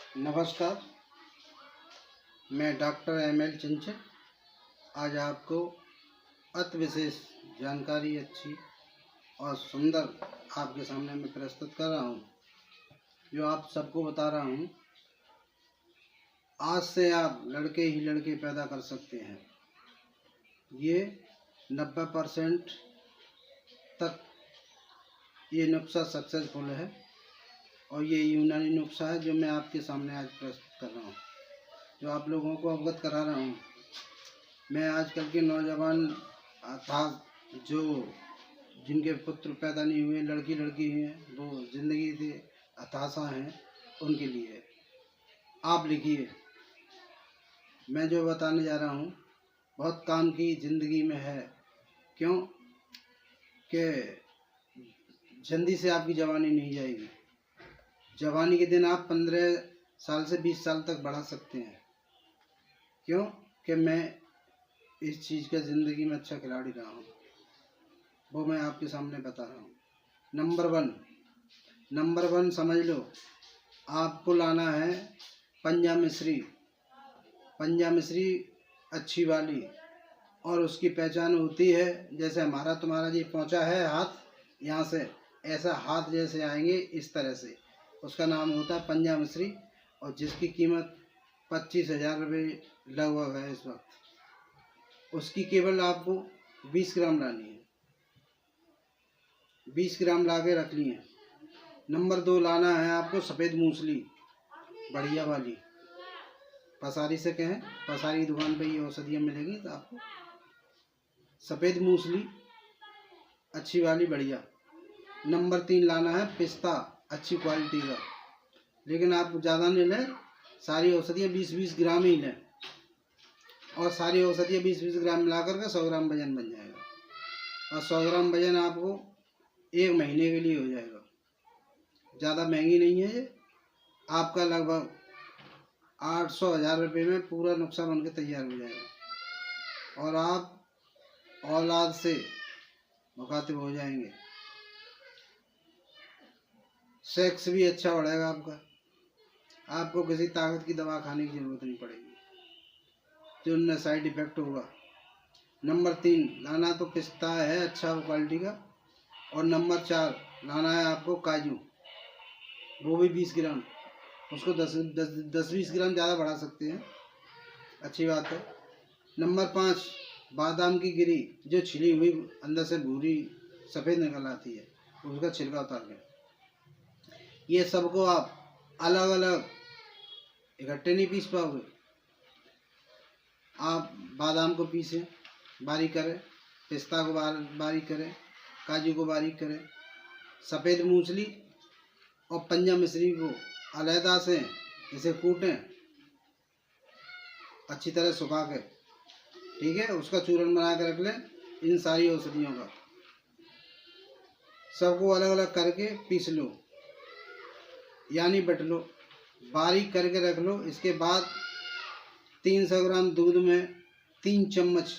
नमस्कार, मैं doctor M L. चंचल आज आपको अति विशेष जानकारी अच्छी और सुंदर आपके सामने मैं प्रस्तुत कर रहा हूँ, जो आप सबको बता रहा हूँ। आज से आप लड़के ही लड़के पैदा कर सकते हैं। ये 90% तक ये नुस्खा सक्सेसफुल है और ये यूनानी नुस्खा है जो मैं आपके सामने आज प्रस्तुत कर रहा हूँ, जो आप लोगों को अवगत करा रहा हूँ। मैं आजकल के नौजवान अर्थात जो जिनके पुत्र पैदा नहीं हुए, लड़की हैं, वो ज़िंदगी से हताशा हैं, उनके लिए आप लिखिए। मैं जो बताने जा रहा हूँ बहुत काम की ज़िंदगी में है। क्यों कि जल्दी से आपकी जवानी नहीं जाएगी। जवानी के दिन आप 15 साल से 20 साल तक बढ़ा सकते हैं। क्यों कि मैं इस चीज़ का ज़िंदगी में अच्छा खिलाड़ी रहा हूँ, वो मैं आपके सामने बता रहा हूँ। नंबर वन समझ लो, आपको लाना है पंजा मिश्री अच्छी वाली। और उसकी पहचान होती है, जैसे हमारा तुम्हारा ये पहुँचा है हाथ, यहाँ से ऐसा हाथ जैसे आएंगे इस तरह से, उसका नाम होता है पंजा मिश्री, और जिसकी कीमत 25,000 रुपये लगभग है इस वक्त। उसकी केवल आपको 20 ग्राम लानी है, 20 ग्राम ला के रख ली है। नंबर 2 लाना है आपको सफ़ेद मूसली बढ़िया वाली। पसारी से कहें, पसारी की दुकान पे ये औषधियाँ मिलेगी तो आपको सफ़ेद मूसली अच्छी वाली बढ़िया। नंबर 3 लाना है पिस्ता अच्छी क्वालिटी का, लेकिन आप ज़्यादा नहीं लें, सारी औषधियाँ 20-20 ग्राम ही लें, और सारी औषधियाँ 20-20 ग्राम मिला करके 100 ग्राम वजन बन जाएगा। और 100 ग्राम वजन आपको 1 महीने के लिए हो जाएगा। ज़्यादा महंगी नहीं है ये, आपका लगभग 800-1000 रुपये में पूरा नुस्खा बन के तैयार हो जाएगा, और आप औलाद से मुखातिब हो जाएंगे। सेक्स भी अच्छा बढ़ेगा आपका, आपको किसी ताकत की दवा खाने की ज़रूरत नहीं पड़ेगी, जो उनमें साइड इफ़ेक्ट होगा। नंबर 3 लाना तो पिस्ता है अच्छा क्वालिटी का, और नंबर 4 लाना है आपको काजू, वो भी 20 ग्राम। उसको 10-20 ग्राम ज़्यादा बढ़ा सकते हैं, अच्छी बात है। नंबर 5 बादाम की गिरी, जो छिली हुई अंदर से भूरी सफ़ेद निकल आती है, उसका छिलका उतार लें। ये सबको आप अलग अलग इकट्ठे नहीं पीस पाओगे। आप बादाम को पीसें, बारीक करें, पिस्ता को बारीक करें, काजू को बारीक करें, सफ़ेद मूसली और पंजा मिश्री को अलहदा से इसे कूटें अच्छी तरह सुखा के, ठीक है, उसका चूरन बना के रख लें। इन सारी औषधियों का सबको अलग अलग करके पीस लो, यानी बट लो, बारीक करके रख लो। इसके बाद 300 ग्राम दूध में 3 चम्मच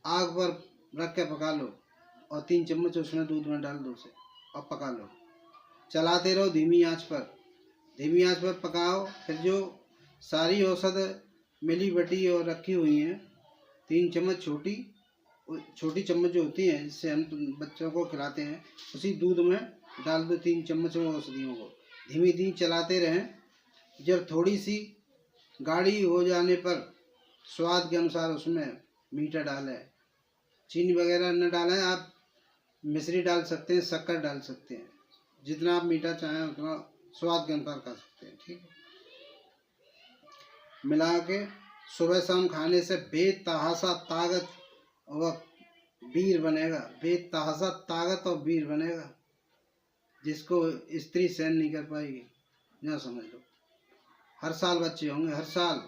आग पर रख के पका लो, और 3 चम्मच उसमें दूध में डाल दो उसे, और पका लो। चलाते रहो धीमी आंच पर पकाओ। फिर जो सारी औषध मिली बटी और रखी हुई हैं, 3 चम्मच छोटी चम्मच जो होती हैं, जिससे हम बच्चों को खिलाते हैं, उसी दूध में डाल दो 3 चम्मच वो औषधियों को। धीमी चलाते रहें। जब थोड़ी सी गाढ़ी हो जाने पर स्वाद के अनुसार उसमें मीठा डालें, चीनी वगैरह न डालें, आप मिश्री डाल सकते हैं, शक्कर डाल सकते हैं, जितना आप मीठा चाहें उतना स्वाद के अनुसार खा सकते हैं, ठीक है। मिला के सुबह शाम खाने से बेतहाशा ताकत और वीर बनेगा, बेतहाशा ताकत और वीर बनेगा, जिसको स्त्री सहन नहीं कर पाएगी, ना समझ लो। हर साल बच्चे होंगे, हर साल।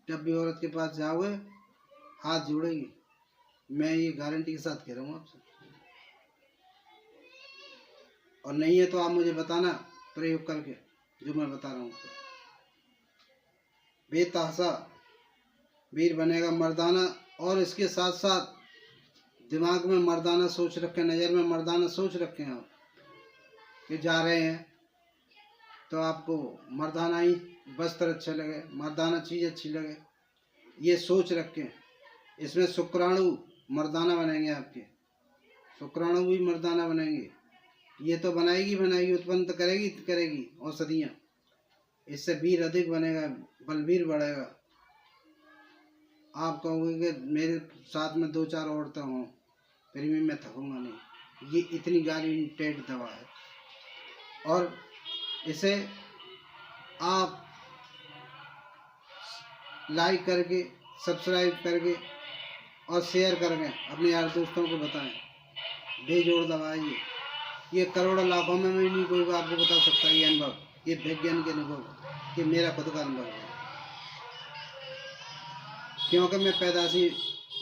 जब भी औरत के पास जाओगे हाथ जोड़ेगी, मैं ये गारंटी के साथ कह रहा हूँ आपसे। और नहीं है तो आप मुझे बताना प्रयोग करके, जो मैं बता रहा हूँ। बेतहाशा वीर बनेगा, मर्दाना। और इसके साथ साथ दिमाग में मर्दाना सोच रखें, नज़र में मर्दाना सोच रखें आप, कि जा रहे हैं तो आपको मर्दाना ही वस्त्र अच्छे लगे, मर्दाना चीज़ अच्छी लगे, ये सोच रखें। इसमें शुक्राणु मर्दाना बनेंगे, आपके शुक्राणु भी मर्दाना बनेंगे। ये तो बनाएगी, उत्पन्न तो करेगी औषधियाँ। इससे वीर अधिक बनेगा, बलवीर बढ़ेगा। आप कहोगे कि मेरे साथ में 2-4 औरतें हों फिर भी मैं थकूंगा नहीं। ये इतनी गारंटेड दवा है। और इसे आप लाइक करके, सब्सक्राइब करके और शेयर करके अपने यार दोस्तों को बताएं। बेजोड़ दवा है ये करोड़ों लाखों में भी नहीं कोई आपको बता सकता। ये अनुभव, ये वैज्ञानिक अनुभव, ये मेरा खुद का अनुभव है, क्योंकि मैं पैदाशी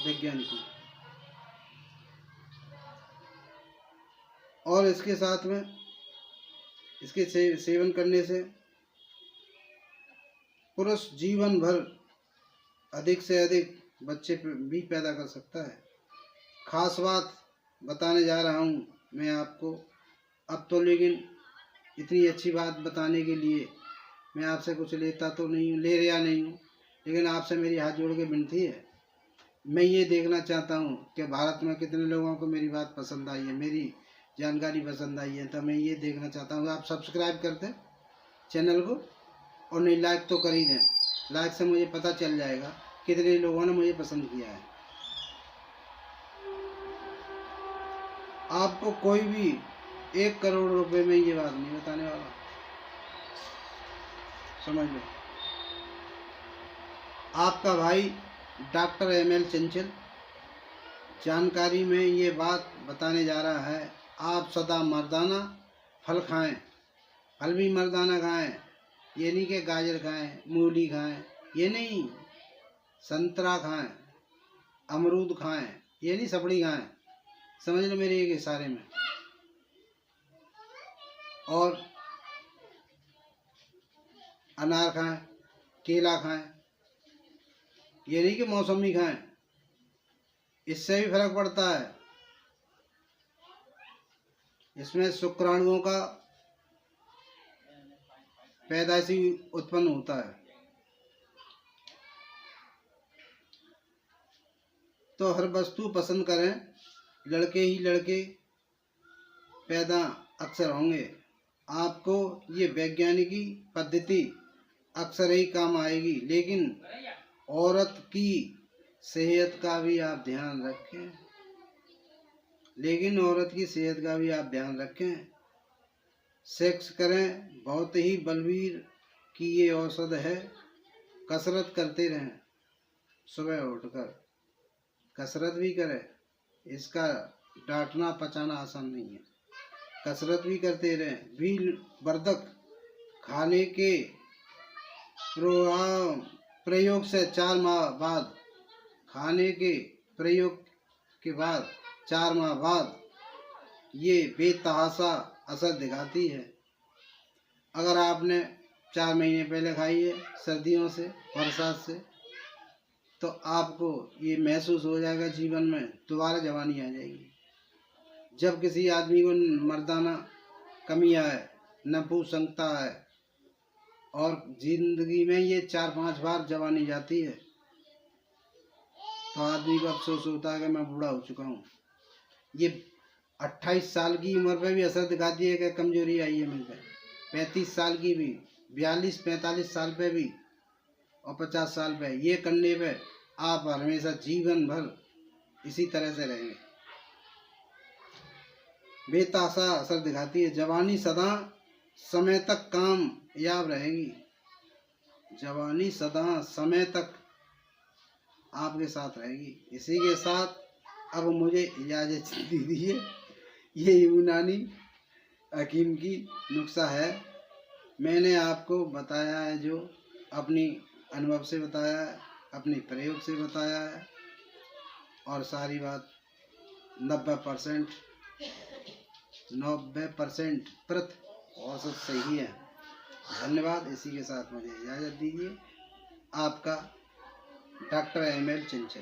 वैज्ञानिक हूँ। और इसके साथ में इसके सेवन करने से पुरुष जीवन भर अधिक से अधिक बच्चे भी पैदा कर सकता है। खास बात बताने जा रहा हूँ मैं आपको अब तो, लेकिन इतनी अच्छी बात बताने के लिए मैं आपसे कुछ लेता तो नहीं हूँ, ले रहा नहीं हूँ, लेकिन आपसे मेरी हाथ जोड़ के विनती है। मैं ये देखना चाहता हूँ कि भारत में कितने लोगों को मेरी बात पसंद आई है, मेरी जानकारी पसंद आई है। तो मैं ये देखना चाहता हूँ आप सब्सक्राइब कर दें चैनल को, और नहीं लाइक तो कर ही दें। लाइक से मुझे पता चल जाएगा कितने लोगों ने मुझे पसंद किया है। आपको कोई भी 1 करोड़ रुपए में ये बात नहीं बताने वाला, समझ लो। आपका भाई डॉक्टर ML चंचल जानकारी में ये बात बताने जा रहा है। आप सदा मर्दाना फल खाएं, फल भी मर्दाना खाएं। ये नहीं कि गाजर खाएं, मूली खाएं, ये नहीं। संतरा खाएं, अमरूद खाएं, ये नहीं सपड़ी खाएं, समझ लो मेरे एक इशारे में। और अनार खाएं, केला खाएं, ये नहीं कि मौसमी खाएं, इससे भी फर्क पड़ता है। इसमें शुक्राणुओं का पैदाइशी उत्पन्न होता है। तो हर वस्तु पसंद करें, लड़के ही लड़के पैदा अक्सर होंगे। आपको ये वैज्ञानिकी पद्धति अक्सर ही काम आएगी, लेकिन औरत की सेहत का भी आप ध्यान रखें, सेक्स करें, बहुत ही बलवीर की ये औषध है। कसरत करते रहें, सुबह उठकर कसरत भी करें। इसका डांटना पचाना आसान नहीं है, कसरत भी करते रहें। वील वर्धक खाने के प्रयोग से 4 माह बाद, खाने के प्रयोग के बाद 4 माह बाद ये बेतहाशा असर दिखाती है। अगर आपने 4 महीने पहले खाई है सर्दियों से, बरसात से, तो आपको ये महसूस हो जाएगा जीवन में दोबारा जवानी आ जाएगी। जब किसी आदमी को मर्दाना कमी आए, नपुंसकता है, और जिंदगी में ये 4-5 बार जवानी जाती है, तो आदमी को अफसोस होता है कि मैं बूढ़ा हो चुका हूँ। ये 28 साल की उम्र पे भी असर दिखाती है कि कमजोरी आई है मुझे। 35 साल की भी, 42-45 साल पे भी, और 50 साल पे। ये करने पे आप हमेशा जीवन भर इसी तरह से रहेंगे। बेतहाशा असर दिखाती है। जवानी सदा समय तक कामयाब रहेगी, जवानी सदा समय तक आपके साथ रहेगी। इसी के साथ अब मुझे इजाज़त दीजिए। ये यूनानी हकीम की नुस्खा है, मैंने आपको बताया है, जो अपनी अनुभव से बताया है, अपने प्रयोग से बताया है, और सारी बात 90% प्रति औसत सही है। धन्यवाद। इसी के साथ मुझे इजाज़त दीजिए। आपका डॉक्टर ML चंचल।